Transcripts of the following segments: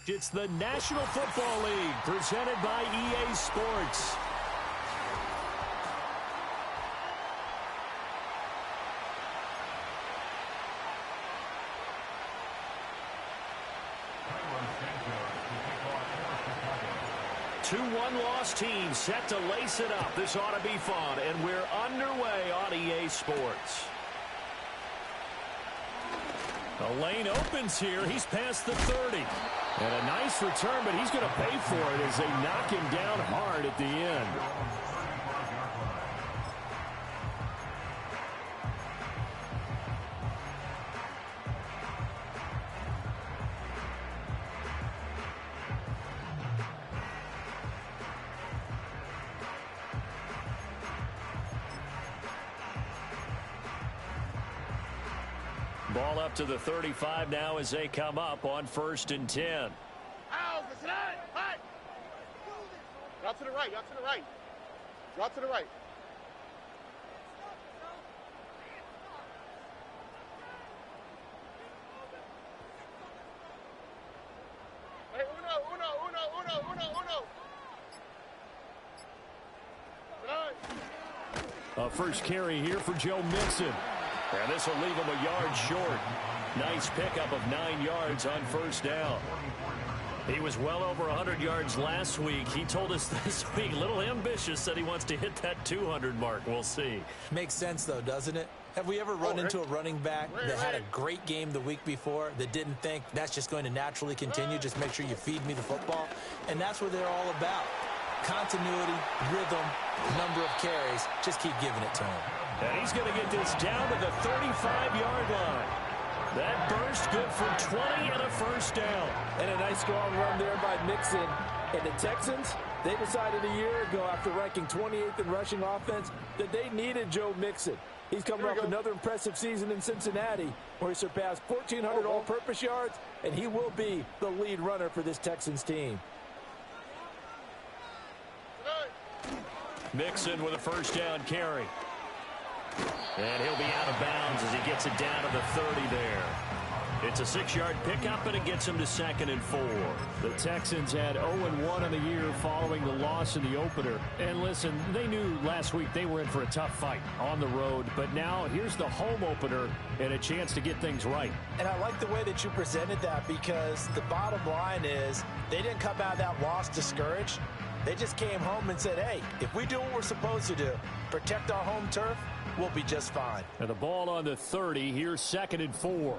It's the National Football League presented by EA Sports. Two one-loss teams set to lace it up. This ought to be fun, and we're underway on EA Sports. The lane opens here. He's past the 30. And a nice return, but he's going to pay for it as they knock him down hard at the end. Ball up to the 35 now as they come up on 1st and 10. Drop to the right, drop to the right. Drop to the right. Hey, uno. A first carry here for Joe Mixon. And this will leave him a yard short. Nice pickup of 9 yards on 1st down. He was well over 100 yards last week. He told us this week, a little ambitious, said he wants to hit that 200 mark. We'll see. Makes sense, though, doesn't it? Have we ever run into a running back that had a great game the week before that didn't think that's just going to naturally continue? Just make sure you feed me the football. And that's what they're all about. Continuity, rhythm, number of carries. Just keep giving it to him. And he's going to get this down to the 35-yard line. That burst good for 20 and a 1st down. And a nice strong run there by Mixon. And the Texans, they decided a year ago after ranking 28th in rushing offense that they needed Joe Mixon. He's coming off another impressive season in Cincinnati where he surpassed 1,400 all-purpose yards, and he will be the lead runner for this Texans team. Mixon with a 1st down carry. And he'll be out of bounds as he gets it down to the 30 there. It's a 6-yard pickup, and it gets him to 2nd and 4. The Texans had 0-1 in the year following the loss in the opener. And listen, they knew last week they were in for a tough fight on the road. But now here's the home opener and a chance to get things right. And I like the way that you presented that because the bottom line is they didn't come out of that loss discouraged. They just came home and said, hey, if we do what we're supposed to do, protect our home turf, we'll be just fine. And the ball on the 30. Here's 2nd and 4.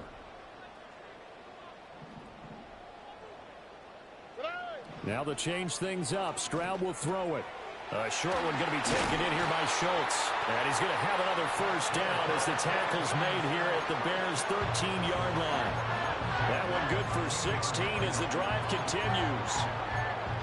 Now to change things up. Stroud will throw it. A short one going to be taken in here by Schultz. And he's going to have another 1st down as the tackle's made here at the Bears' 13-yard line. That one good for 16 as the drive continues.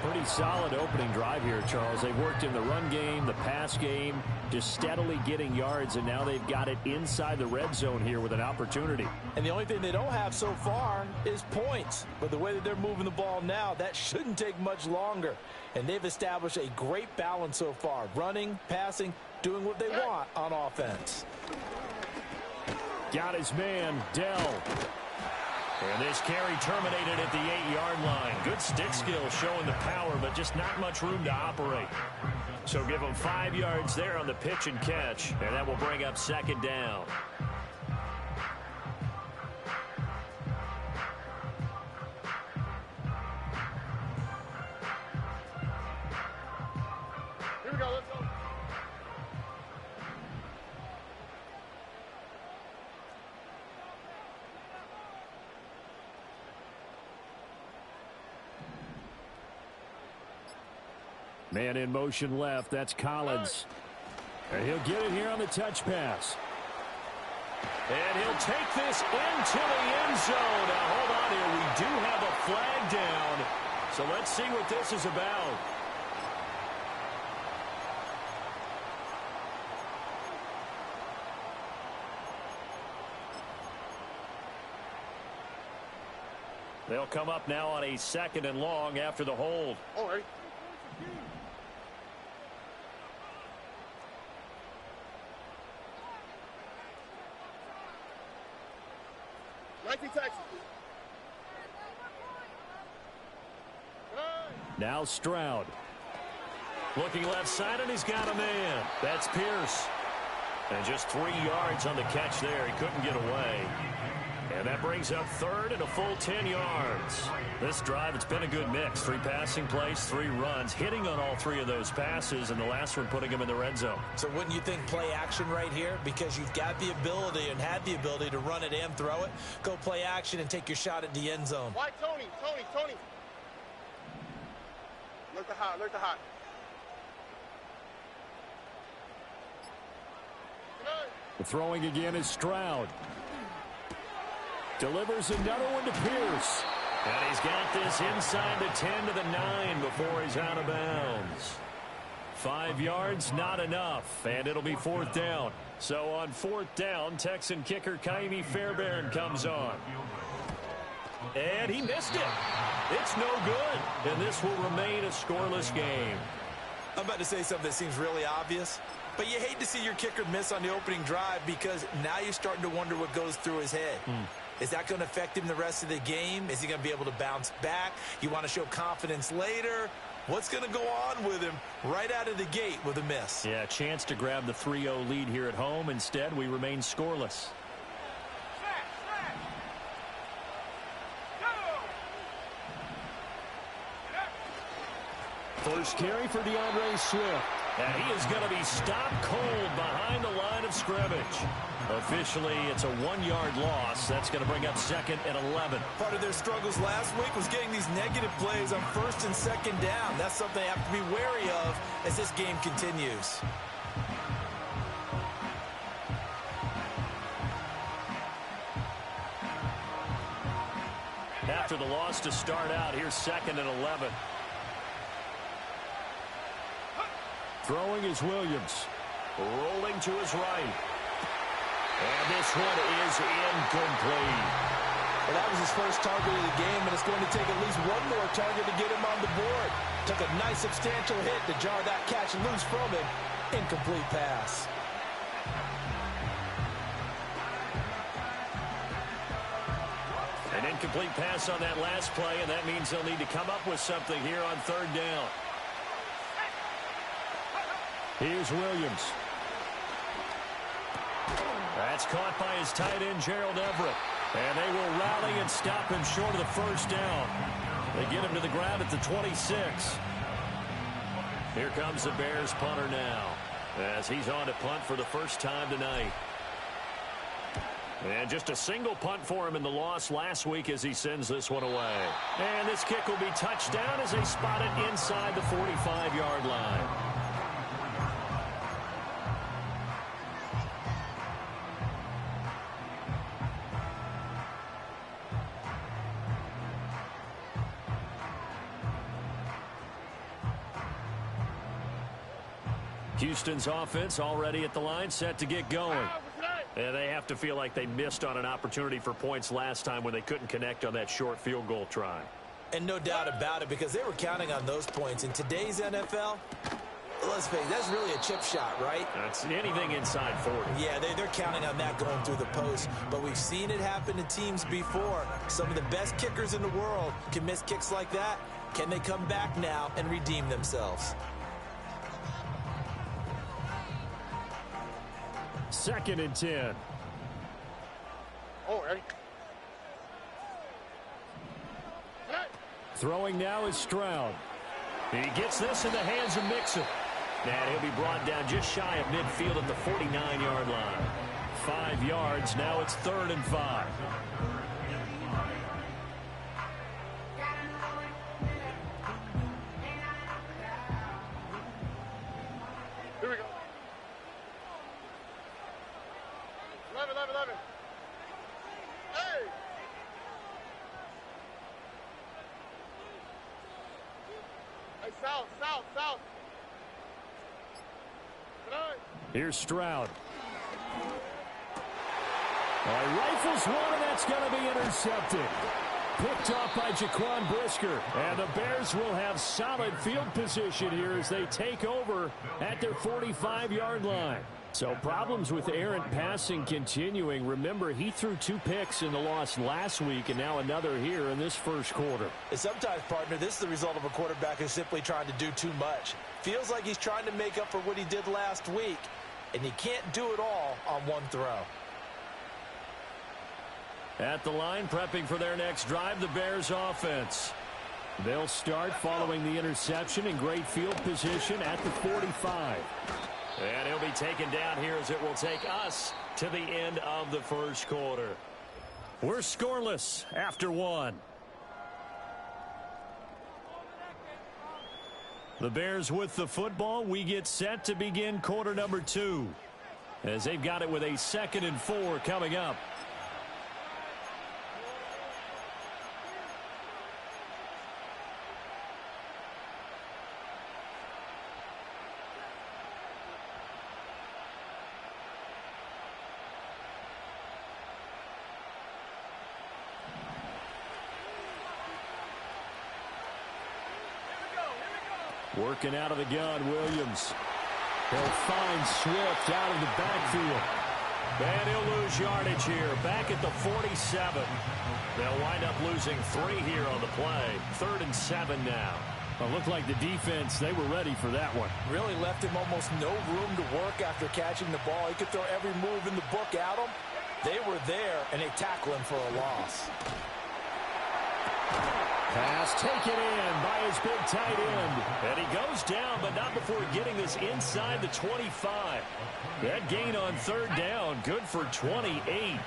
Pretty solid opening drive here, Charles. They've worked in the run game, the pass game, just steadily getting yards, and now they've got it inside the red zone here with an opportunity. And the only thing they don't have so far is points. But the way that they're moving the ball now, that shouldn't take much longer. And they've established a great balance so far. Running, passing, doing what they want on offense. Got his man, Dell. And this carry terminated at the 8-yard line. Good stick skill showing the power, but just not much room to operate. So give him 5 yards there on the pitch and catch, and that will bring up 2nd down. Here we go, let's go. Man in motion left. That's Collins. And he'll get it here on the touch pass. And he'll take this into the end zone. Now, hold on here. We do have a flag down. So let's see what this is about. They'll come up now on a 2nd and long after the hold. All right. Nike Texas. Now Stroud. Looking left side, and he's got a man. That's Pierce. And just 3 yards on the catch there. He couldn't get away. And that brings up third and a full 10 yards. This drive, it's been a good mix. 3 passing plays, 3 runs, hitting on all 3 of those passes, and the last one putting him in the red zone. So wouldn't you think play action right here? Because you've got the ability and had the ability to run it and throw it. Go play action and take your shot at the end zone. Why, Tony? Look the hot, The throwing again is Stroud. Delivers another one to Pierce. And he's got this inside the 10 to the 9 before he's out of bounds. 5 yards, not enough, and it'll be 4th down. So on 4th down, Texan kicker Kaimi Fairbairn comes on. And he missed it. It's no good, and this will remain a scoreless game. I'm about to say something that seems really obvious, but you hate to see your kicker miss on the opening drive because now you're starting to wonder what goes through his head. Is that going to affect him the rest of the game? Is he going to be able to bounce back? You want to show confidence later? What's going to go on with him right out of the gate with a miss? Yeah, chance to grab the 3-0 lead here at home. Instead, we remain scoreless. First carry for DeAndre Swift. And he is going to be stopped cold behind the line of scrimmage. Officially, it's a 1-yard loss. That's going to bring up 2nd and 11. Part of their struggles last week was getting these negative plays on 1st and 2nd down. That's something they have to be wary of as this game continues. After the loss to start out, here's 2nd and 11. Throwing is Williams. Rolling to his right. And this one is incomplete. Well, that was his first target of the game, and it's going to take at least one more target to get him on the board. Took a nice substantial hit to jar that catch loose from him. Incomplete pass. An incomplete pass on that last play, and that means they'll need to come up with something here on 3rd down. Here's Williams. That's caught by his tight end, Gerald Everett. And they will rally and stop him short of the 1st down. They get him to the ground at the 26. Here comes the Bears punter now, as he's on to punt for the first time tonight. And just a single punt for him in the loss last week as he sends this one away. And this kick will be touched down as they spot it inside the 45-yard line. Houston's offense already at the line, set to get going. And they have to feel like they missed on an opportunity for points last time when they couldn't connect on that short field goal try. And no doubt about it, because they were counting on those points. In today's NFL, let's face it, that's really a chip shot, right? That's anything inside 40. Yeah, they're counting on that going through the post. But we've seen it happen to teams before. Some of the best kickers in the world can miss kicks like that. Can they come back now and redeem themselves? 2nd and 10. Oh, ready? Throwing now is Stroud. He gets this in the hands of Mixon. And he'll be brought down just shy of midfield at the 49-yard line. 5 yards. Now it's 3rd and 5. Here we go. 11. Hey! Hey, south. Here's Stroud. Rifles one, and that's going to be intercepted. Picked off by Jaquan Brisker. And the Bears will have solid field position here as they take over at their 45-yard line. So problems with errant passing continuing. Remember, he threw 2 picks in the loss last week and now another here in this first quarter. And sometimes, partner, this is the result of a quarterback who's simply trying to do too much. Feels like he's trying to make up for what he did last week, and he can't do it all on one throw. At the line, prepping for their next drive, the Bears offense. They'll start following the interception in great field position at the 45. And he'll be taken down here as it will take us to the end of the first quarter. We're scoreless after 1. The Bears with the football. We get set to begin quarter number 2 as they've got it with a 2nd and 4 coming up. Working out of the gun, Williams. He'll find Swift out of the backfield. And he'll lose yardage here. Back at the 47. They'll wind up losing 3 here on the play. 3rd and 7 now. It looked like the defense, they were ready for that one. Really left him almost no room to work after catching the ball. He could throw every move in the book at him. They were there, and they tackle him for a loss. Pass taken in by his big tight end. And he goes down, but not before getting this inside the 25. That gain on 3rd down, good for 28.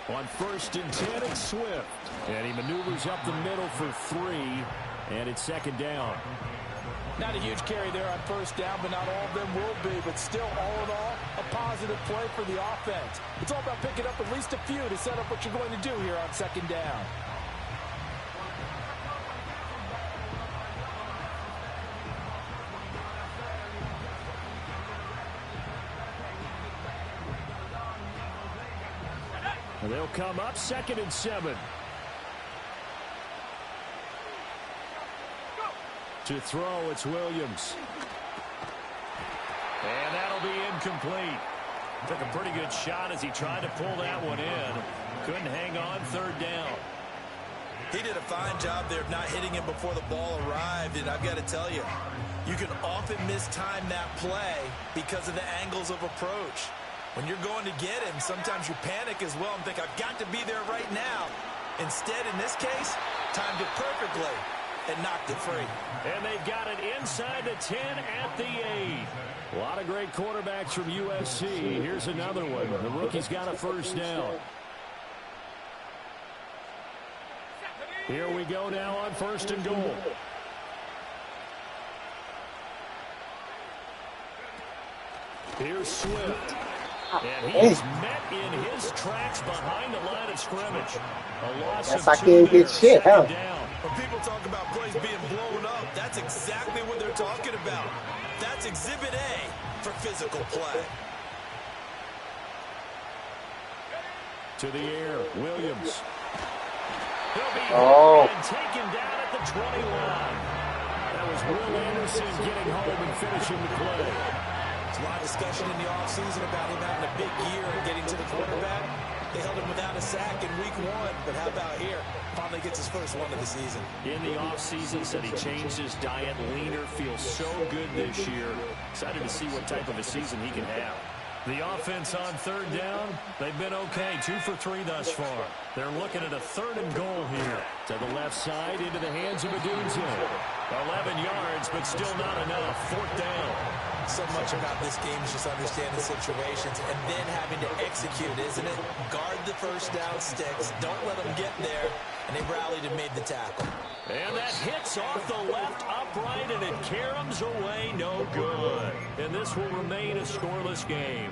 On 1st and 10, it's Swift. And he maneuvers up the middle for 3. And it's 2nd down. Not a huge carry there on 1st down, but not all of them will be. But still, all in all, a positive play for the offense. It's all about picking up at least a few to set up what you're going to do here on 2nd down. And they'll come up 2nd and 7. To throw, it's Williams. And that'll be incomplete. Took a pretty good shot as he tried to pull that one in. Couldn't hang on 3rd down. He did a fine job there of not hitting him before the ball arrived. And I've got to tell you, you can often mistime that play because of the angles of approach. When you're going to get him, sometimes you panic as well and think, I've got to be there right now. Instead, in this case, timed it perfectly and knocked it free. And they've got it inside the 10 at the 8. A lot of great quarterbacks from USC. Here's another one. The rookie's got a 1st down. Here we go now on 1st and goal. Here's Swift. And he's met in his tracks behind the line of scrimmage. A loss of 2 there, 2nd down. When people talk about plays being blown up, that's exactly what they're talking about. That's Exhibit A for physical play. To the air, Williams. He'll be hit and taken down at the 20 line. That was Will Anderson getting home and finishing the play. There's a lot of discussion in the offseason about him having a big year and getting to the quarterback. They held him without a sack in week 1, but how about here? Finally gets his first one of the season. In the offseason, said he changed his diet, leaner, feels so good this year. Excited to see what type of a season he can have. The offense on 3rd down, they've been okay. 2 for 3 thus far. They're looking at a 3rd and goal here. To the left side, into the hands of Adunze. 11 yards, but still not enough. 4th down. So much about this game is just understanding situations and then having to execute, isn't it? Guard the 1st down sticks. Don't let them get there. And they rallied and made the tackle. And that hits off the left upright, and it caroms away, no good. And this will remain a scoreless game.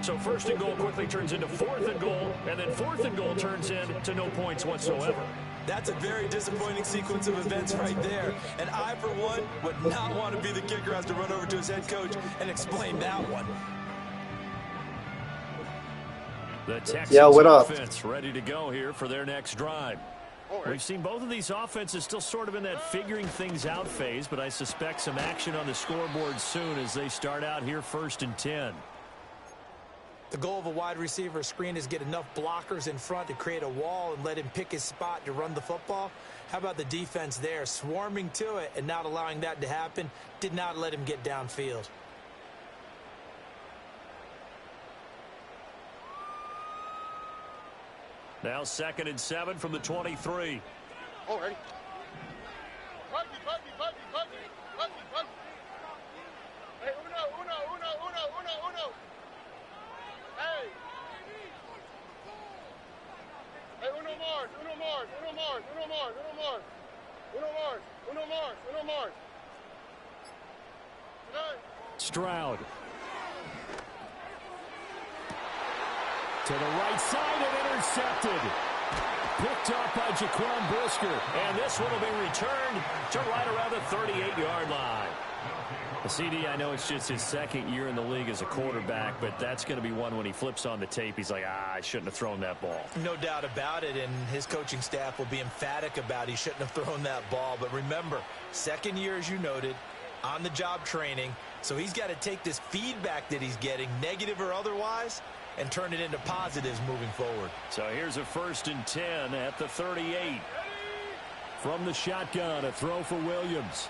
So 1st and goal quickly turns into 4th and goal, and then 4th and goal turns into no points whatsoever. That's a very disappointing sequence of events right there. And I, for one, would not want to be the kicker who has to run over to his head coach and explain that one. The Texans offense ready to go here for their next drive. We've seen both of these offenses still sort of in that figuring things out phase, but I suspect some action on the scoreboard soon as they start out here 1st and 10. The goal of a wide receiver screen is get enough blockers in front to create a wall and let him pick his spot to run the football. How about the defense there, swarming to it and not allowing that to happen? Did not let him get downfield. Now 2nd and 7 from the 23. Oh, ready. Buggy. Hey, uno. Hey. Hey, uno Mars. Stroud. To the right side and intercepted. Picked up by Jaquan Brisker. And this one will be returned to right around the 38-yard line. The CD, I know it's just his 2nd year in the league as a quarterback, but that's going to be one when he flips on the tape. He's like, I shouldn't have thrown that ball. No doubt about it, and his coaching staff will be emphatic about he shouldn't have thrown that ball. But remember, 2nd year, as you noted, on-the-job training. So he's got to take this feedback that he's getting, negative or otherwise, and turn it into positives moving forward. So here's a 1st and 10 at the 38. From the shotgun, a throw for Williams.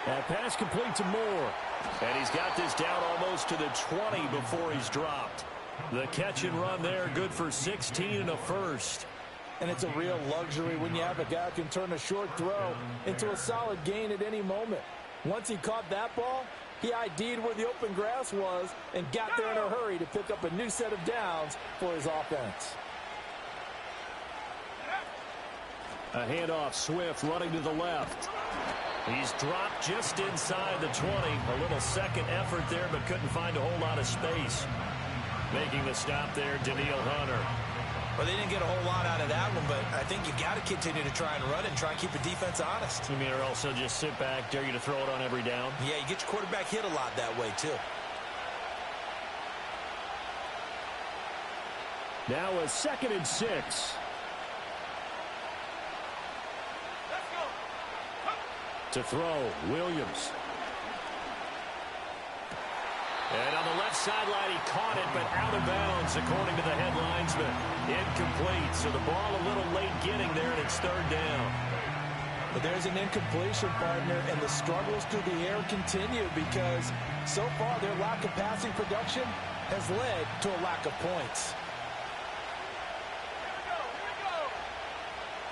That pass complete to Moore. And he's got this down almost to the 20 before he's dropped. The catch and run there, good for 16 and a first. And it's a real luxury when you have a guy who can turn a short throw into a solid gain at any moment. Once he caught that ball, he ID'd where the open grass was and got there in a hurry to pick up a new set of downs for his offense. A handoff, Swift running to the left. He's dropped just inside the 20. A little second effort there, but couldn't find a whole lot of space. Making the stop there, Daniil Hunter. Well, they didn't get a whole lot out of that one, but I think you got to continue to try and run and try and keep the defense honest. You mean, or also just sit back, dare you to throw it on every down? Yeah, you get your quarterback hit a lot that way, too. Now a 2nd and 6. To throw, Williams. And on the left sideline, he caught it, but out of bounds, according to the head linesman. Incomplete, so the ball a little late getting there, and it's 3rd down. But there's an incompletion, partner, and the struggles through the air continue because so far their lack of passing production has led to a lack of points.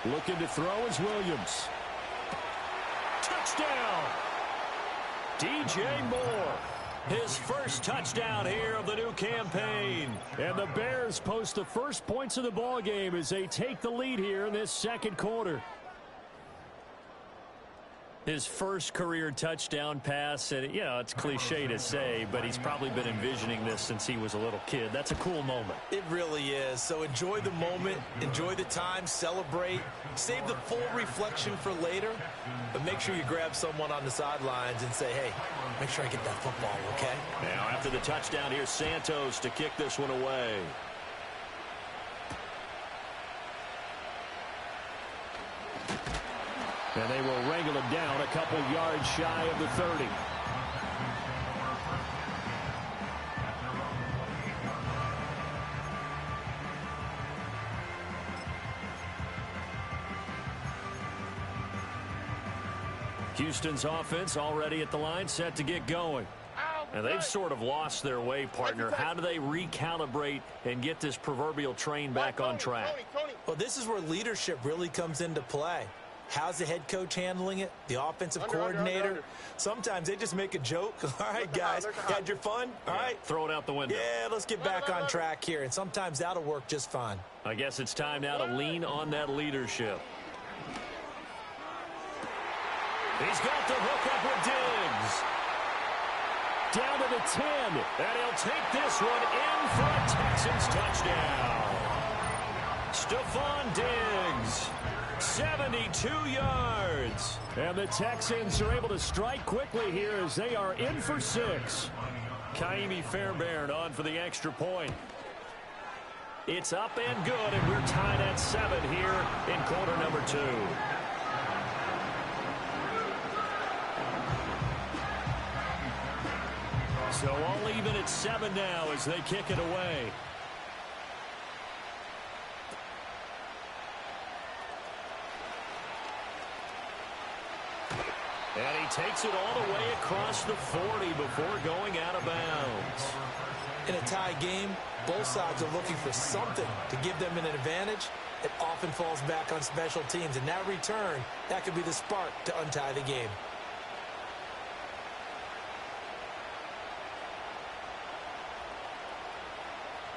Looking to throw is Williams. Touchdown! DJ Moore. His first touchdown here of the new campaign. And the Bears post the first points of the ball game as they take the lead here in this 2nd quarter. His first career touchdown pass, and you know, it's cliche to say, but he's probably been envisioning this since he was a little kid. That's a cool moment. It really is. So enjoy the moment, enjoy the time, celebrate, save the full reflection for later, but make sure you grab someone on the sidelines and say, hey, make sure I get that football, okay? Now after the touchdown, here's Santos to kick this one away. And they will wrangle him down a couple yards shy of the 30. Houston's offense already at the line, set to get going. And they've sort of lost their way, partner. How do they recalibrate and get this proverbial train back on track? Well, this is where leadership really comes into play. How's the head coach handling it? The offensive coordinator? Sometimes they just make a joke. All right, guys, you had your fun? All right. Throw it out the window. Yeah, let's get back on track here. And sometimes that'll work just fine. I guess it's time now to lean on that leadership. He's got the hook up with Diggs. Down to the 10. And he'll take this one in for a Texans touchdown. Stephon Diggs. 72 yards. And the Texans are able to strike quickly here as they are in for 6. Kaimi Fairbairn on for the extra point. It's up and good, and we're tied at 7 here in quarter number 2. So all even at 7 now as they kick it away. And he takes it all the way across the 40 before going out of bounds. In a tie game, both sides are looking for something to give them an advantage. It often falls back on special teams, and that return, that could be the spark to untie the game.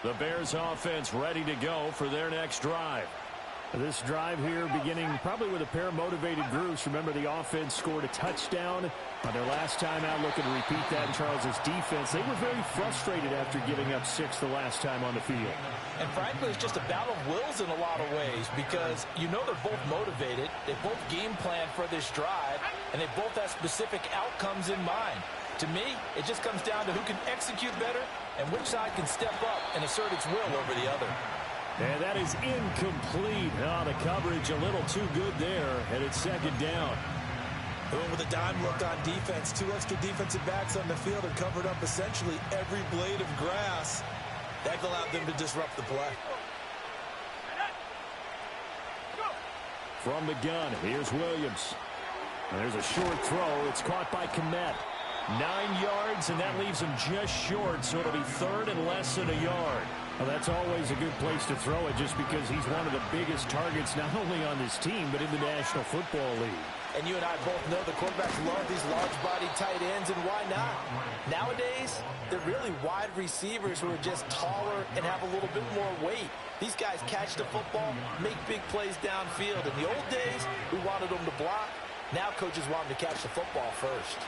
The Bears offense ready to go for their next drive. This drive here beginning probably with a pair of motivated groups. Remember, the offense scored a touchdown on their last time out, looking to repeat that in Charles's defense. They were very frustrated after giving up 6 the last time on the field. And frankly, it's just a battle of wills in a lot of ways because you know they're both motivated. They both game plan for this drive, and they both have specific outcomes in mind. To me, it just comes down to who can execute better and which side can step up and assert its will over the other. And that is incomplete. Oh, the coverage a little too good there, and it's second down. With a dime look on defense, 2 extra defensive backs on the field and covered up essentially every blade of grass. That allowed them to disrupt the play. From the gun, here's Williams. There's a short throw. It's caught by Kmet. 9 yards, and that leaves him just short, so it'll be third and less than a yard. Well, that's always a good place to throw it just because he's one of the biggest targets not only on this team but in the National Football League. And you and I both know the quarterbacks love these large-bodied tight ends, and why not? Nowadays, they're really wide receivers who are just taller and have a little bit more weight. These guys catch the football, make big plays downfield. In the old days, we wanted them to block. Now coaches want them to catch the football first.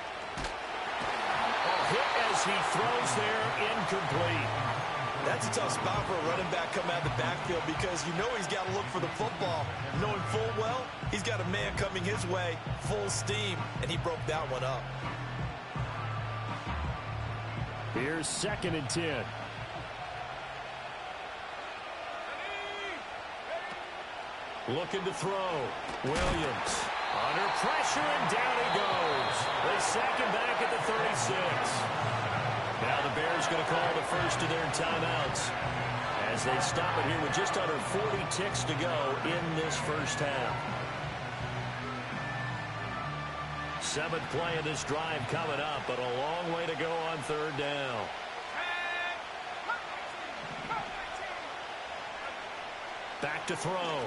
Hit as he throws there, incomplete. That's a tough spot for a running back coming out of the backfield because you know he's got to look for the football. Knowing full well, he's got a man coming his way, full steam, and he broke that one up. Here's 2nd and 10. Looking to throw. Williams under pressure, and down he goes. They sack him back at the 36. Now the Bears going to call the first of their timeouts as they stop it here with just under 40 ticks to go in this first half. 7th play of this drive coming up, but a long way to go on 3rd down. Back to throw.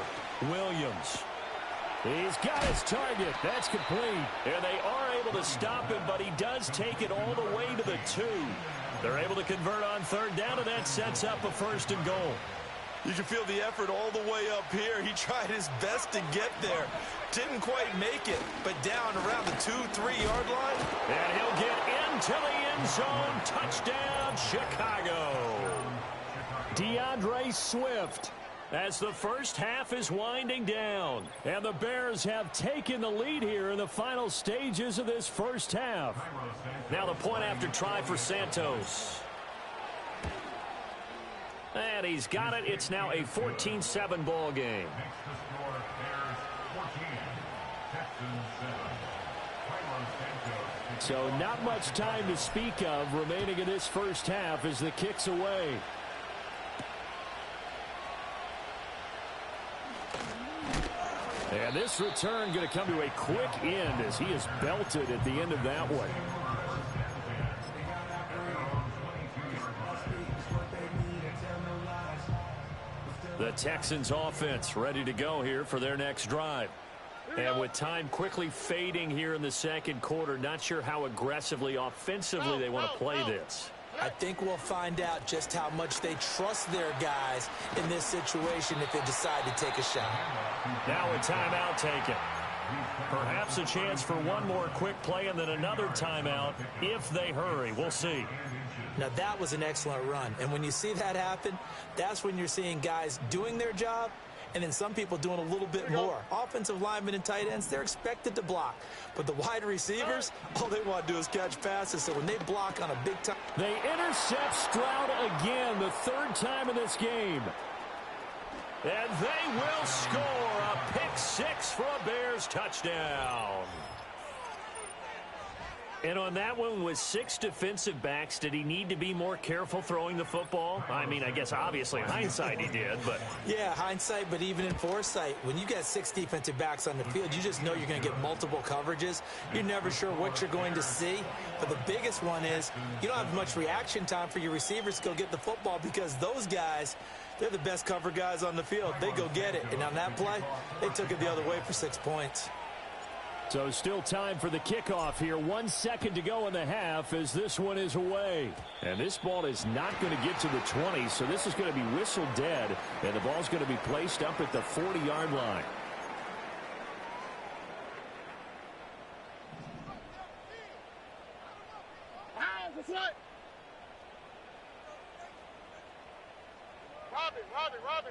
Williams. He's got his target. That's complete. And they are able to stop him, but he does take it all the way to the 2. They're able to convert on 3rd down, and that sets up a 1st and goal. You can feel the effort all the way up here. He tried his best to get there. Didn't quite make it, but down around the 2-3-yard line. And he'll get into the end zone. Touchdown, Chicago. DeAndre Swift. As the first half is winding down. And the Bears have taken the lead here in the final stages of this first half. Now the point after try for Santos. And he's got it. It's now a 14-7 ball game. So not much time to speak of remaining in this first half as the kick's away. And this return going to come to a quick end as he is belted at the end of that one. The Texans offense ready to go here for their next drive. And with time quickly fading here in the second quarter, not sure how aggressively, offensively they want to play this. I think we'll find out just how much they trust their guys in this situation if they decide to take a shot. Now a timeout taken. Perhaps a chance for one more quick play and then another timeout if they hurry. We'll see. Now that was an excellent run. And when you see that happen, that's when you're seeing guys doing their job and then some people doing a little bit more. Offensive linemen and tight ends, they're expected to block. But the wide receivers, all they want to do is catch passes. So when they block on a big time. They intercept Stroud again, the 3rd time in this game. And they will score a pick six for a Bears touchdown. And on that one, with 6 defensive backs, did he need to be more careful throwing the football? I mean, I guess obviously in hindsight he did, but... Yeah, hindsight, but even in foresight, when you got 6 defensive backs on the field, you just know you're going to get multiple coverages. You're never sure what you're going to see. But the biggest one is you don't have much reaction time for your receivers to go get the football because those guys, they're the best cover guys on the field. They go get it. And on that play, they took it the other way for 6 points. So still time for the kickoff here. 1 second to go in the half as this one is away. And this ball is not going to get to the 20, so this is going to be whistled dead. And the ball's going to be placed up at the 40-yard line.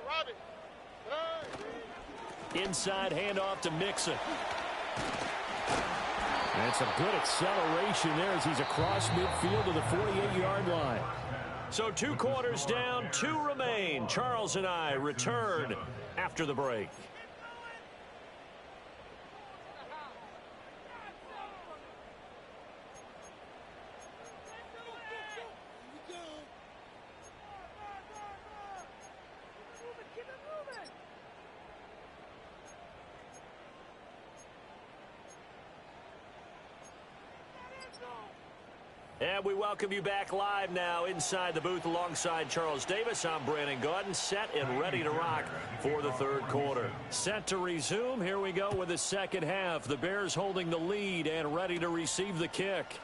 Robin. Inside handoff to Mixon. And some good acceleration there as he's across midfield to the 48-yard line. So 2 quarters down, 2 remain. Charles and I return after the break. And we welcome you back live now inside the booth alongside Charles Davis. I'm Brandon Gaudin, set and ready to rock for the 3rd quarter. Set to resume. Here we go with the second half. The Bears holding the lead and ready to receive the kick.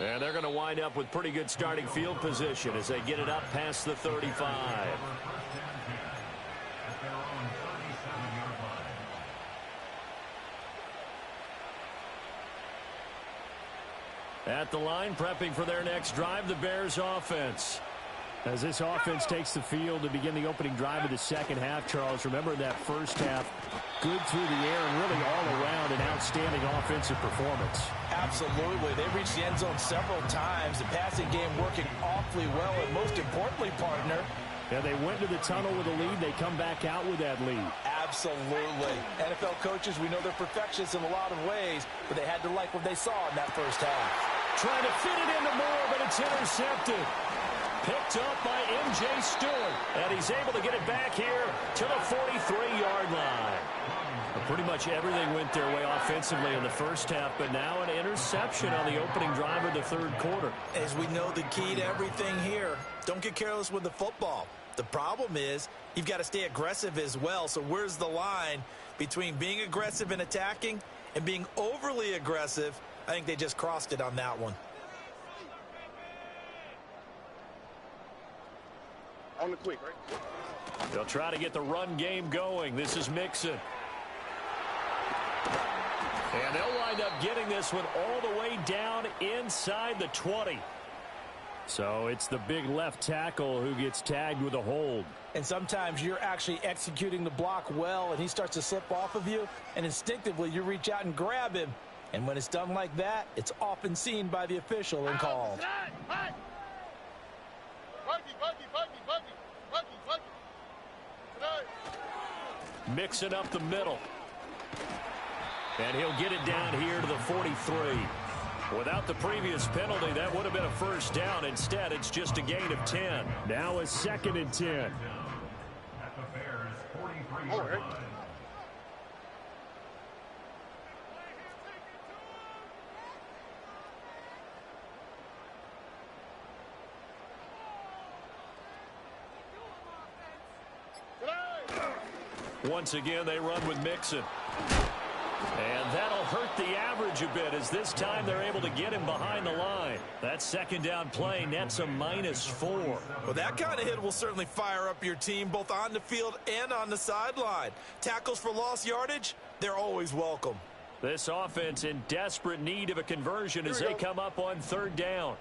And they're going to wind up with pretty good starting field position as they get it up past the 35. At the line, prepping for their next drive, the Bears offense. As this offense takes the field to begin the opening drive of the second half, Charles, remember that first half, good through the air and really all around an outstanding offensive performance. Absolutely. They reached the end zone several times. The passing game working awfully well, and most importantly, partner, yeah, they went to the tunnel with a lead. They come back out with that lead. Absolutely. NFL coaches, we know they're perfectionists in a lot of ways, but they had to like what they saw in that first half. Trying to fit it into Moore, but it's intercepted. Picked up by M.J. Stewart. And he's able to get it back here to the 43-yard line. But pretty much everything went their way offensively in the first half, but now an interception on the opening drive of the 3rd quarter. As we know, the key to everything here, don't get careless with the football. The problem is you've got to stay aggressive as well. So where's the line between being aggressive and attacking and being overly aggressive? I think they just crossed it on that one. On the quick, right? They'll try to get the run game going. This is Mixon. And they'll wind up getting this one all the way down inside the 20. So it's the big left tackle who gets tagged with a hold. And sometimes you're actually executing the block well, and he starts to slip off of you, and instinctively you reach out and grab him. And when it's done like that, it's often seen by the official and called. Mixing up the middle. And he'll get it down here to the 43. Without the previous penalty, that would have been a first down. Instead, it's just a gain of 10. Now a 2nd and 10. All right. Once again, they run with Mixon. And that'll hurt the average a bit as this time they're able to get him behind the line. That 2nd down play nets a -4. Well, that kind of hit will certainly fire up your team both on the field and on the sideline. Tackles for lost yardage, they're always welcome. This offense in desperate need of a conversion as they come up on 3rd down.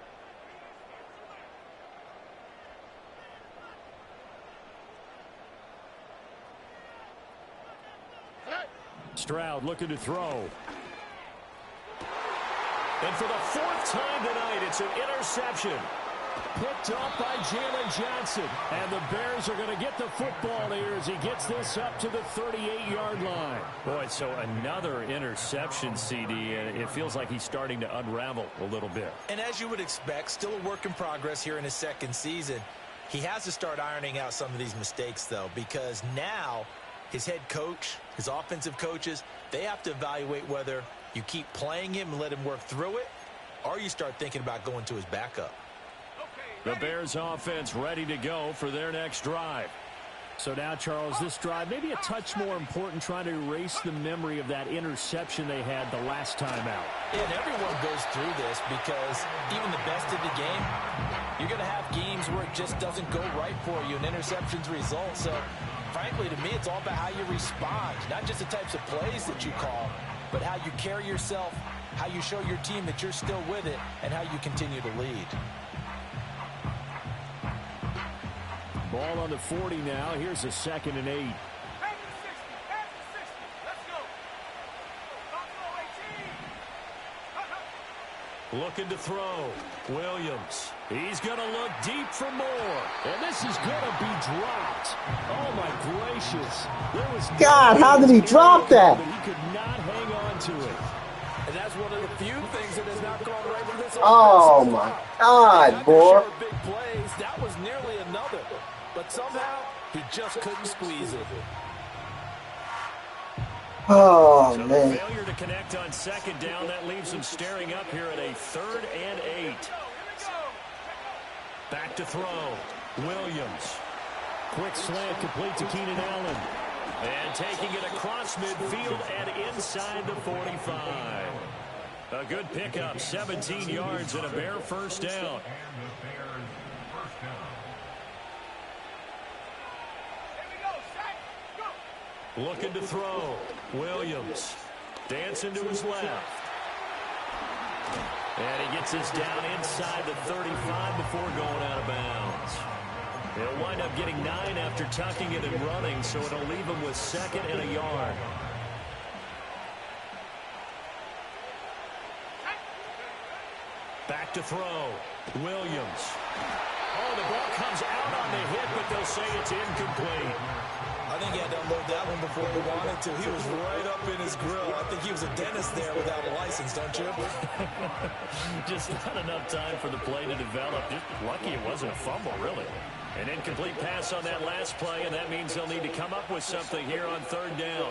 Stroud looking to throw. And for the 4th time tonight, it's an interception. Picked off by Jalen Johnson. And the Bears are going to get the football here as he gets this up to the 38-yard line. Boy, so another interception, CD, and it feels like he's starting to unravel a little bit. And as you would expect, still a work in progress here in his second season. He has to start ironing out some of these mistakes, though, because now his head coach, his offensive coaches, they have to evaluate whether you keep playing him and let him work through it, or you start thinking about going to his backup. The Bears offense ready to go for their next drive. So now, Charles, this drive maybe a touch more important, trying to erase the memory of that interception they had the last time out. And everyone goes through this because even the best of the game, you're going to have games where it just doesn't go right for you, and interceptions result. So, frankly, to me, it's all about how you respond, not just the types of plays that you call, but how you carry yourself, how you show your team that you're still with it, and how you continue to lead. Ball on the 40 now. Here's a 2nd and 8. Looking to throw. Williams. He's going to look deep for more. And this is going to be dropped. Oh, my gracious. There was God, how did he drop that? But he could not hang on to it. And that's one of the few things that has not gone right for this offense. Oh, my God, boy. Big plays. That was nearly another. But somehow, he just couldn't squeeze it. Oh, so man. The failure to connect on 2nd down, that leaves him staring up here at a 3rd and 8. Back to throw. Williams. Quick slant complete to Keenan Allen. And taking it across midfield and inside the 45. A good pickup, 17 yards and a Bear first down. Looking to throw. Williams. Dancing to his left. And he gets this down inside the 35 before going out of bounds. He'll wind up getting 9 after tucking it and running, so it'll leave him with 2nd and a yard. Back to throw. Williams. Oh, the ball comes out on the hit, but they'll say it's incomplete. I think he had to unload that one before he wanted to. He was right up in his grill. I think he was a dentist there without a license, don't you? Just not enough time for the play to develop. Just lucky it wasn't a fumble, really. An incomplete pass on that last play, and that means they'll need to come up with something here on 3rd down.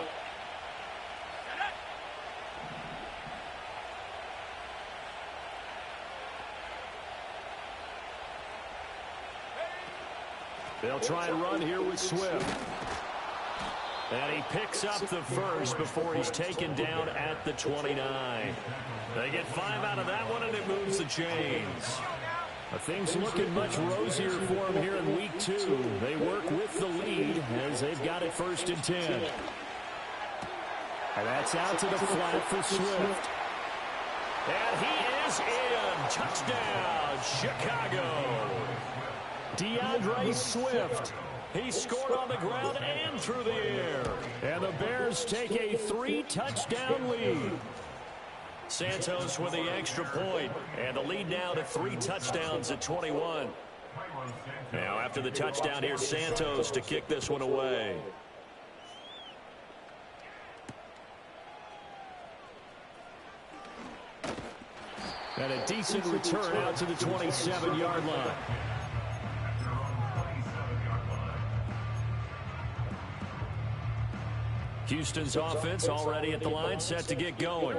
They'll try and run here with Swift. And he picks up the first before he's taken down at the 29. They get 5 out of that one, and it moves the chains. Things looking much rosier for them here in week 2. They work with the lead as they've got it 1st and 10. And that's out to the flat for Swift. And he is in. Touchdown, Chicago. DeAndre Swift. He scored on the ground and through the air. And the Bears take a 3-touchdown lead. Santos with the extra point. And the lead now to 3 touchdowns at 21. Now after the touchdown, here's Santos to kick this one away. And a decent return out to the 27-yard line. Houston's offense already at the line, set to get going.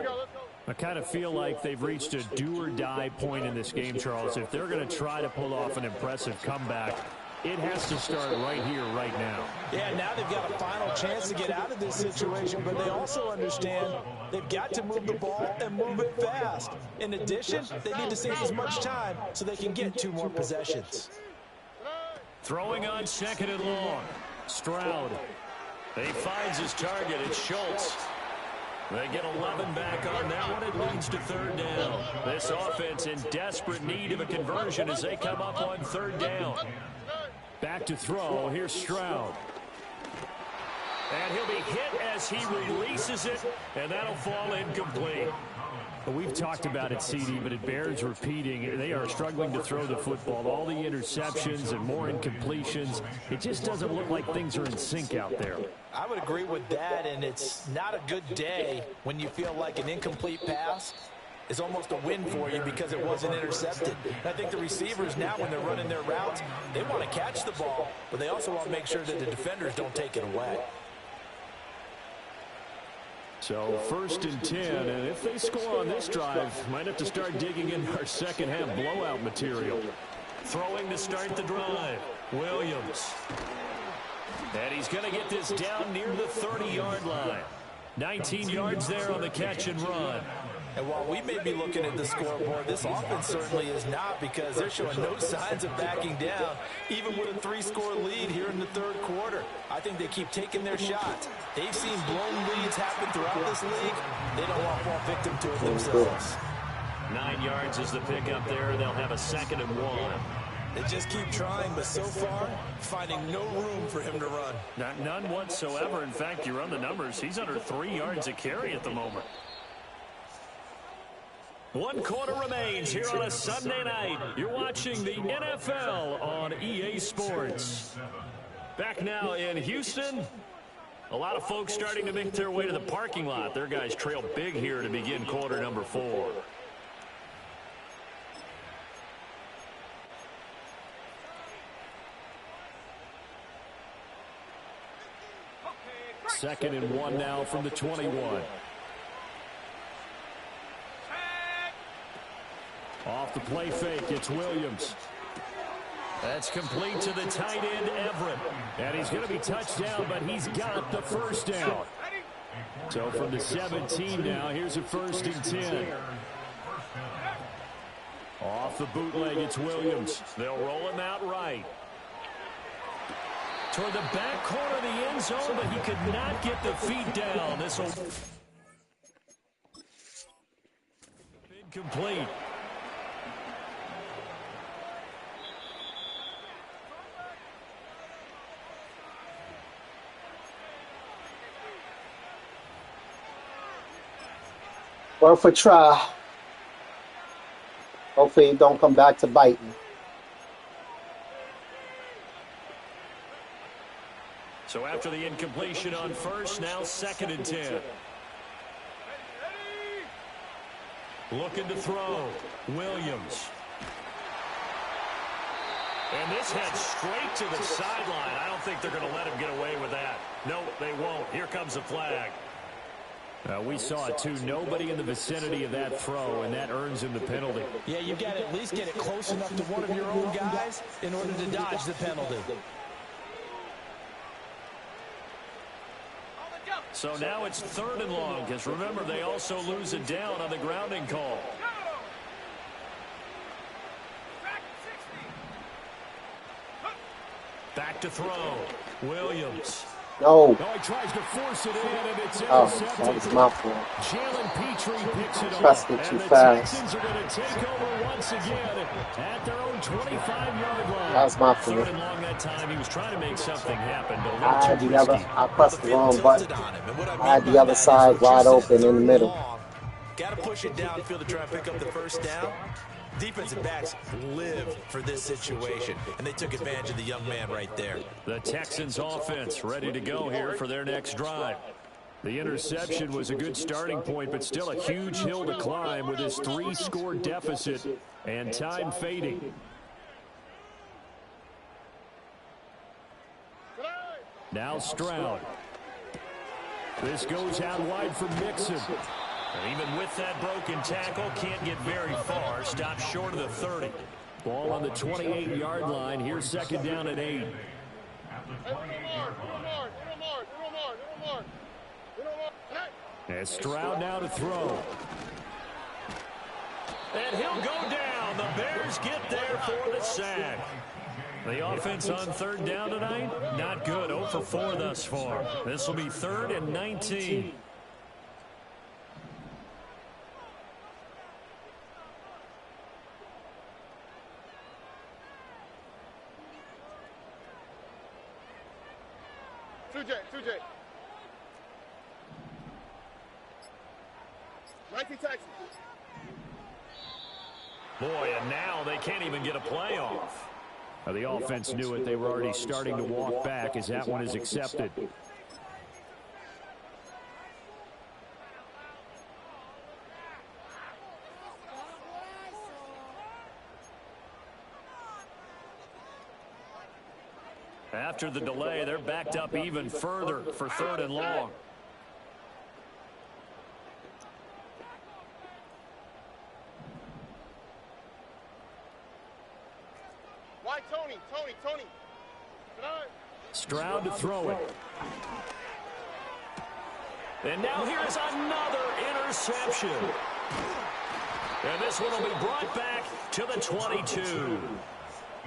I kind of feel like they've reached a do-or-die point in this game, Charles. If they're going to try to pull off an impressive comeback, it has to start right here, right now. Yeah, now they've got a final chance to get out of this situation, but they also understand they've got to move the ball and move it fast. In addition, they need to save as much time so they can get 2 more possessions. Throwing on 2nd and long. Stroud. He finds his target. It's Schultz. They get 11 back on that one. It leads to 3rd down. This offense in desperate need of a conversion as they come up on 3rd down. Back to throw. Here's Stroud. And he'll be hit as he releases it, and that'll fall incomplete. Well, we've talked about it, CD, but it bears repeating. They are struggling to throw the football. All the interceptions and more incompletions. It just doesn't look like things are in sync out there. I would agree with that, and it's not a good day when you feel like an incomplete pass is almost a win for you because it wasn't intercepted. And I think the receivers now, when they're running their routes, they want to catch the ball, but they also want to make sure that the defenders don't take it away. So 1st and 10, and if they score on this drive, might have to start digging in our second half blowout material. Throwing to start the drive, Williams. And he's going to get this down near the 30-yard line. 19 yards there on the catch and run. And while we may be looking at the scoreboard, this offense certainly is not, because they're showing no signs of backing down, even with a 3-score lead here in the 3rd quarter. I think they keep taking their shots. They've seen blown leads happen throughout this league. They don't want to fall victim to it themselves. 9 yards is the pickup there. They'll have a 2nd and 1. They just keep trying, but so far, finding no room for him to run. None whatsoever. In fact, you run the numbers. He's under 3 yards a carry at the moment. 1 quarter remains here on a Sunday night. You're watching the NFL on EA Sports. Back now in Houston. A lot of folks starting to make their way to the parking lot. Their guys trail big here to begin quarter number 4. Second and 1 now from the 21. Off the play fake, it's Williams. That's complete to the tight end, Everett. And he's going to be touched down, but he's got the first down. So from the 17 now, here's a 1st and 10. Off the bootleg, it's Williams. They'll roll him out right. Toward the back corner of the end zone, but he could not get the feet down. This will incomplete. Worth a try. Hopefully it don't come back to bite me. So after the incompletion on first, now 2nd and 10. Looking to throw. Williams. And this head straight to the sideline. I don't think they're going to let him get away with that. No, they won't. Here comes the flag. We saw it too. Nobody in the vicinity of that throw, and that earns him the penalty. Yeah, you've got to at least get it close enough to one of your own guys in order to dodge the penalty. So now it's 3rd and long, because remember, they also lose it down on the grounding call. Back to throw. Williams. No. No, he tries to force it in, and it's Oh, intercepted. that was my fault. Jalen Petrie picks it Pressed up. it too And the fast. Texans are going to take over once again at their own 25-yard line. That was my 3rd fault. and long that time. He was trying to make something happen, but a I little had too the other. risky. I pressed the wrong button. I I had the other side wide open in the middle. Got to push it downfield to try and pick up the first down. Defensive backs live for this situation, and they took advantage of the young man right there. The Texans offense ready to go here for their next drive. The interception was a good starting point, but still a huge hill to climb with his 3-score deficit and time fading. Now Stroud. This goes out wide for Mixon. And even with that broken tackle, can't get very far. Stopped short of the 30. Ball on the 28-yard line. Here's 2nd down at 8. And Stroud now to throw. And he'll go down. The Bears get there for the sack. The offense on 3rd down tonight, not good. 0 for 4 thus far. This will be 3rd and 19. 19 Texans. Boy, and now they can't even get a play off. Now, the offense knew it. They were already starting to walk back as that one is accepted. After the delay, they're backed up even further for 3rd and long. Why, Tony? Stroud to throw it. And now here's another interception. And this one will be brought back to the 22.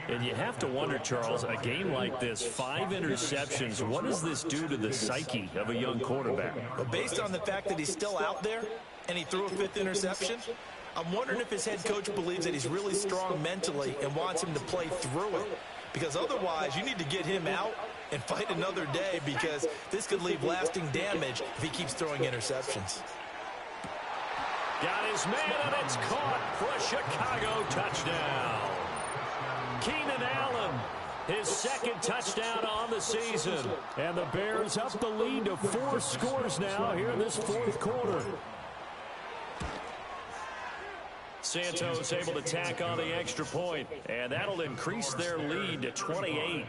And you have to wonder, Charles, a game like this, 5 interceptions, what does this do to the psyche of a young quarterback? Well, based on the fact that he's still out there and he threw a 5th interception, I'm wondering if his head coach believes that he's really strong mentally and wants him to play through it. Because otherwise, you need to get him out and fight another day, because this could leave lasting damage if he keeps throwing interceptions. Got his man, and it's caught for a Chicago touchdown. Keenan Allen, his 2nd touchdown on the season. And the Bears up the lead to 4 scores now here in this 4th quarter. Santos able to tack on the extra point, and that'll increase their lead to 28.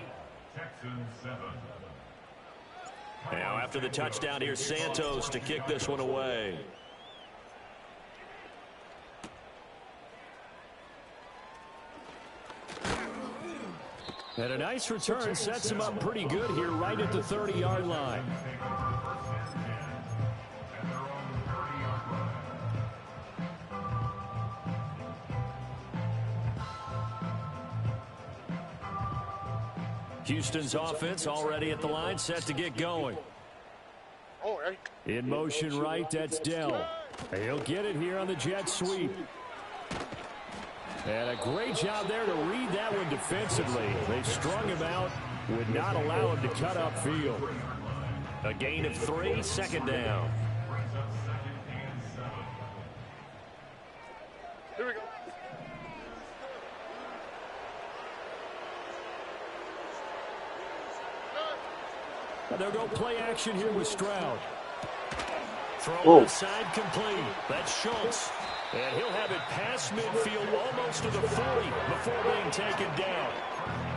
Now after the touchdown, here's Santos to kick this one away. And a nice return sets him up pretty good here right at the 30-yard line. Houston's offense already at the line, set to get going. In motion right, that's Dell. He'll get it here on the jet sweep. And a great job there to read that one defensively. They strung him out, would not allow him to cut upfield. A gain of 3, 2nd down. Here we go. They'll go play action here with Stroud. Throw inside complete. That's Schultz. And he'll have it past midfield almost to the 40 before being taken down.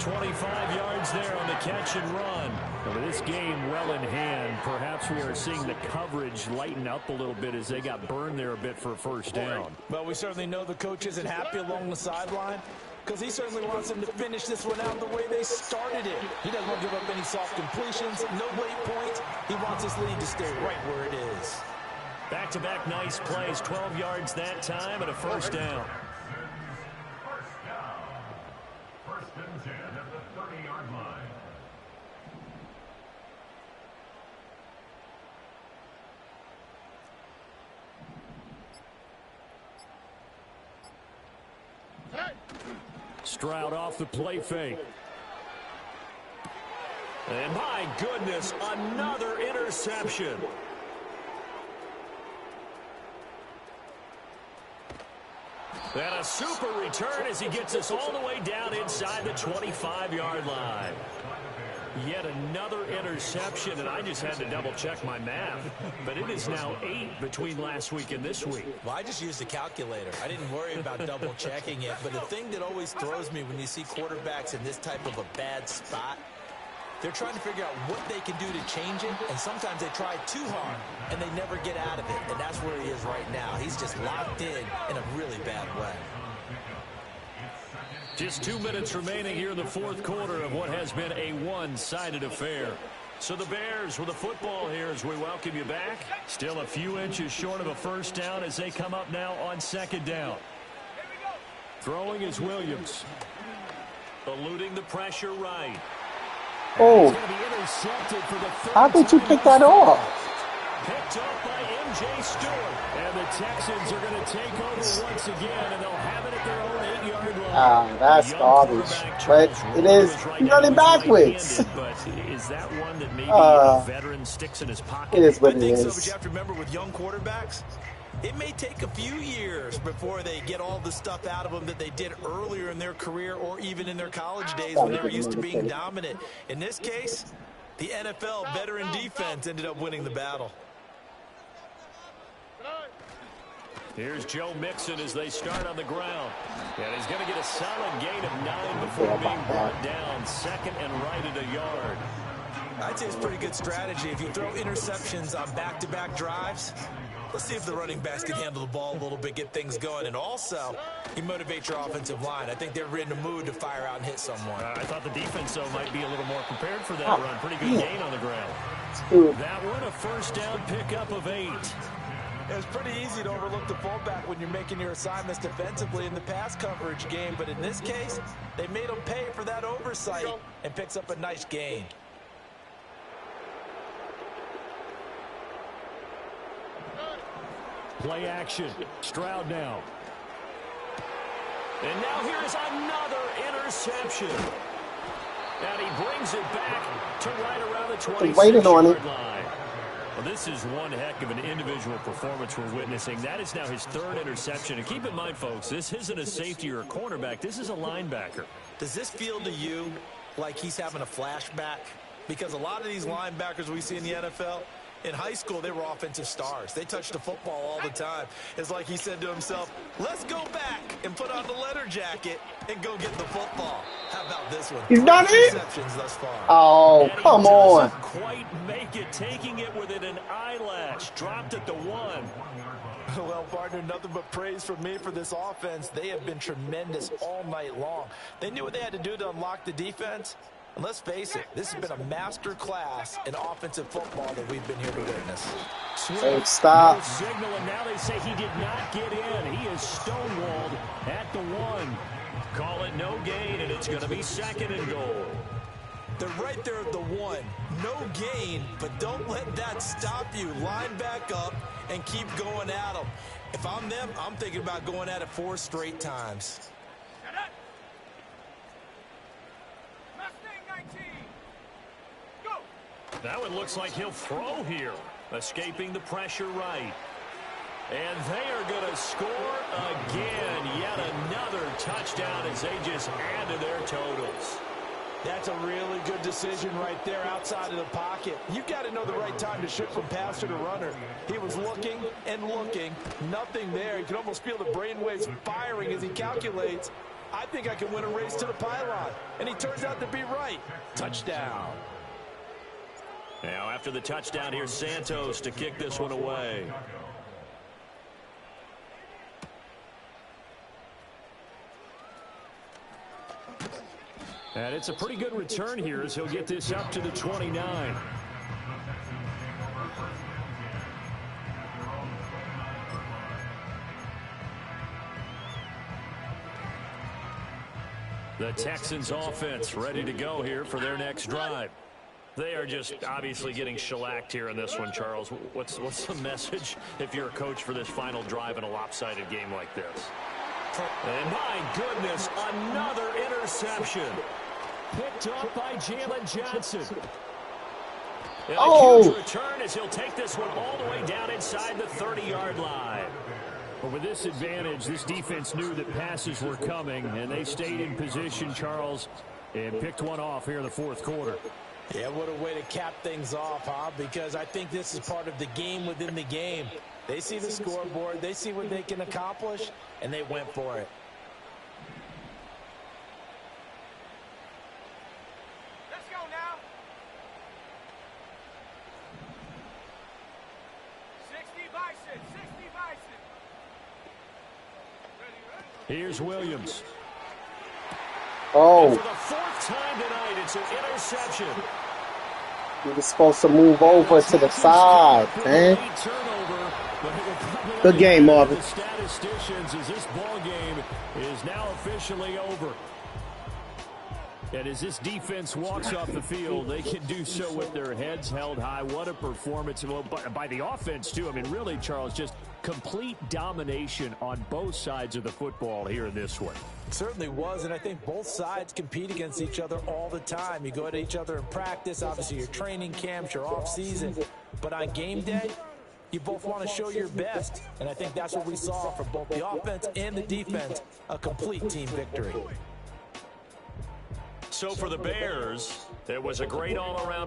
25 yards there on the catch and run. Well, this game well in hand. Perhaps we are seeing the coverage lighten up a little bit as they got burned there a bit for a 1st down. Well, we certainly know the coach isn't happy along the sideline, because he certainly wants them to finish this one out the way they started it. He doesn't want to give up any soft completions, no late points. He wants his lead to stay right where it is. Back-to-back nice plays, 12 yards that time and a 1st down. First and 10 at the 30-yard line. Stroud off the play fake. And my goodness, another interception. And a super return as he gets us all the way down inside the 25-yard line. Yet another interception, and I just had to double-check my math. But it is now 8 between last week and this week. Well, I just used a calculator. I didn't worry about double-checking it. But the thing that always throws me when you see quarterbacks in this type of a bad spot, they're trying to figure out what they can do to change it, and sometimes they try too hard, and they never get out of it. And that's where he is right now. He's just locked in a really bad way. Just 2 minutes remaining here in the 4th quarter of what has been a one-sided affair. So the Bears with the football here as we welcome you back. Still a few inches short of a 1st down as they come up now on 2nd down. Throwing is Williams. Eluding the pressure right. Oh, how did you pick that off? Picked up by M.J. Stewart. And the Texans are going to take over once again, and they'll have it at their own 8-yard line. Ah, that's garbage. But it is running backwards. But is that one that maybe a veteran sticks in his pocket? It is what I it think so, is. but you have to remember with young quarterbacks, it may take a few years before they get all the stuff out of them that they did earlier in their career or even in their college days when they were used to being dominant. In this case, the NFL veteran defense ended up winning the battle. Here's Joe Mixon as they start on the ground. And he's going to get a solid gain of 9 before being brought down. Second and right at a yard. I'd say it's pretty good strategy. If you throw interceptions on back-to-back drives, let's see if the running backs can handle the ball a little bit, get things going. And also, you motivate your offensive line. I think they're in the mood to fire out and hit someone. I thought the defense, though, might be a little more prepared for that run. Pretty good gain on the ground. That one, a first down pickup of 8. It's pretty easy to overlook the fullback when you're making your assignments defensively in the pass coverage game. But in this case, they made him pay for that oversight and picks up a nice gain. Play action. Stroud now. And now here's another interception. And he brings it back to right around the 26-yard line. Well, this is one heck of an individual performance we're witnessing. That is now his 3rd interception. And keep in mind, folks, this isn't a safety or a cornerback. This is a linebacker. Does this feel to you like he's having a flashback? Because a lot of these linebackers we see in the NFL, in high school, they were offensive stars. They touched the football all the time. It's like he said to himself, let's go back and put on the letter jacket and go get the football. How about this one? He's done it? Thus far. Oh, come on. Quite make it, taking it within an eyelash. Dropped at the 1. Well, partner, nothing but praise from me for this offense. They have been tremendous all night long. They knew what they had to do to unlock the defense. And let's face it, this has been a master class in offensive football that we've been here to witness. Hey, stop. No signal, and now they say he did not get in. He is stonewalled at the 1. Call it no gain, and it's going to be 2nd and goal. They're right there at the 1. No gain, but don't let that stop you. Line back up and keep going at them. If I'm them, I'm thinking about going at it 4 straight times. That one looks like he'll throw here. Escaping the pressure right. And they are going to score again. Yet another touchdown as they just add to their totals. That's a really good decision right there outside of the pocket. You've got to know the right time to shift from passer to runner. He was looking and looking. Nothing there. You can almost feel the brainwaves firing as he calculates. I think I can win a race to the pylon. And he turns out to be right. Touchdown. Now after the touchdown, here's Santos to kick this one away. And it's a pretty good return here as he'll get this up to the 29. The Texans offense ready to go here for their next drive. They are just obviously getting shellacked here in this one, Charles. What's the message if you're a coach for this final drive in a lopsided game like this? And my goodness, another interception. Picked up by Jalen Johnson. And a huge return as he'll take this one all the way down inside the 30-yard line. But with this advantage, this defense knew that passes were coming, and they stayed in position, Charles, and picked one off here in the 4th quarter. Yeah, what a way to cap things off, huh? Because I think this is part of the game within the game. They see the scoreboard, they see what they can accomplish, and they went for it. Let's go now. 60 Bison, 60 Bison. Here's Williams. Oh. For the 4th time tonight, it's an interception. He was supposed to move over to the side, man. Good game, Marvin. The statisticians as this ball game is now officially over. And as this defense walks off the field, they can do so with their heads held high. What a performance by the offense, too. I mean, really, Charles, just complete domination on both sides of the football here in this one. It certainly was, and I think both sides compete against each other all the time. You go at each other in practice, obviously your training camps, your off season. But on game day, You both want to show your best, and I think that's what we saw from both the offense and the defense, a complete team victory. So for the Bears, it was a great all-around